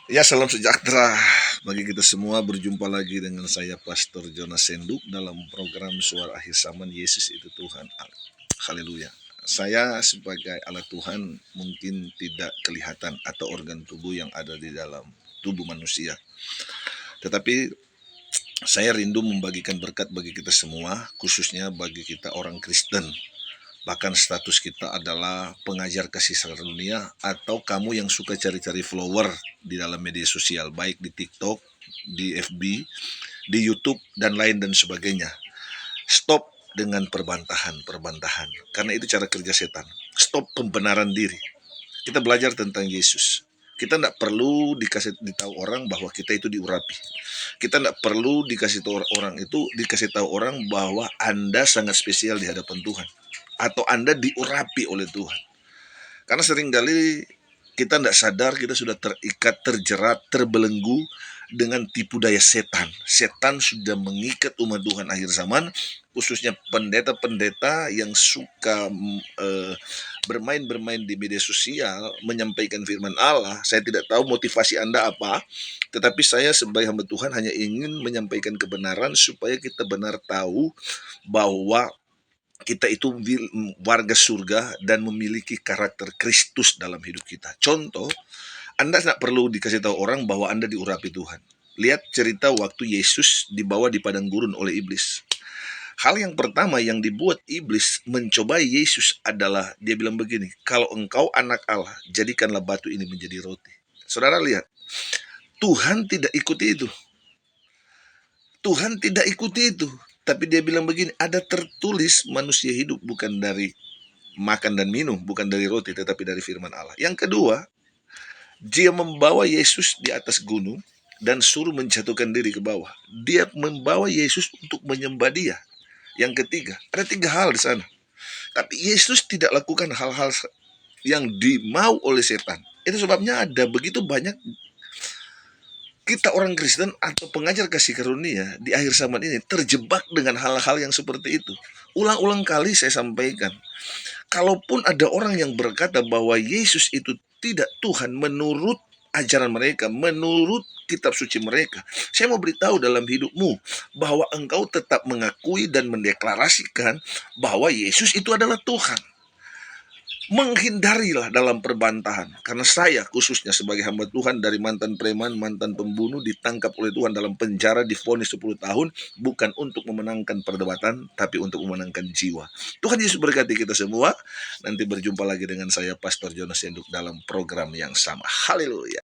Ya, salam sejahtera bagi kita semua. Berjumpa lagi dengan saya Pastor Jonas Senduk dalam program Suara Akhir Zaman, Yesus itu Tuhan. Haleluya. Saya sebagai alat Tuhan mungkin tidak kelihatan atau organ tubuh yang ada di dalam tubuh manusia. Tetapi saya rindu membagikan berkat bagi kita semua, khususnya bagi kita orang Kristen. Bahkan status kita adalah pengajar kasih karunia, atau kamu yang suka cari-cari follower di dalam media sosial, baik di TikTok, di FB, di YouTube, dan lain dan sebagainya. Stop dengan perbantahan, karena itu cara kerja setan. Stop pembenaran diri. Kita belajar tentang Yesus. Kita tidak perlu ditahu orang bahwa kita itu diurapi. Kita tidak perlu dikasih tahu orang bahwa Anda sangat spesial di hadapan Tuhan, atau Anda diurapi oleh Tuhan. Karena seringkali kita tidak sadar kita sudah terikat, terjerat, terbelenggu dengan tipu daya setan. Setan sudah mengikat umat Tuhan akhir zaman, khususnya pendeta-pendeta yang suka bermain-bermain di media sosial, menyampaikan firman Allah. Saya tidak tahu motivasi Anda apa, tetapi saya sebagai hamba Tuhan hanya ingin menyampaikan kebenaran supaya kita benar tahu bahwa kita itu warga surga dan memiliki karakter Kristus dalam hidup kita. Contoh, Anda tidak perlu dikasih tahu orang bahwa Anda diurapi Tuhan. Lihat cerita waktu Yesus dibawa di padang gurun oleh iblis. Hal yang pertama yang dibuat iblis mencobai Yesus adalah dia bilang begini, kalau engkau anak Allah, jadikanlah batu ini menjadi roti. Saudara lihat, Tuhan tidak ikuti itu. Tuhan tidak ikuti itu. Tapi dia bilang begini, ada tertulis manusia hidup bukan dari makan dan minum, bukan dari roti, tetapi dari firman Allah. Yang kedua, dia membawa Yesus di atas gunung dan suruh menjatuhkan diri ke bawah. Dia membawa Yesus untuk menyembah dia. Yang ketiga, ada 3 hal di sana. Tapi Yesus tidak lakukan hal-hal yang dimau oleh setan. Itu sebabnya ada begitu banyak kita orang Kristen atau pengajar kasih karunia di akhir zaman ini terjebak dengan hal-hal yang seperti itu. Ulang-ulang kali saya sampaikan, kalaupun ada orang yang berkata bahwa Yesus itu tidak Tuhan menurut ajaran mereka, menurut kitab suci mereka, saya mau beritahu dalam hidupmu bahwa engkau tetap mengakui dan mendeklarasikan bahwa Yesus itu adalah Tuhan. Menghindarilah dalam perbantahan, karena saya khususnya sebagai hamba Tuhan dari mantan preman, mantan pembunuh, ditangkap oleh Tuhan dalam penjara, divonis 10 tahun, bukan untuk memenangkan perdebatan, tapi untuk memenangkan jiwa. Tuhan Yesus berkati kita semua. Nanti berjumpa lagi dengan saya Pastor Jonas Senduk dalam program yang sama. Haleluya.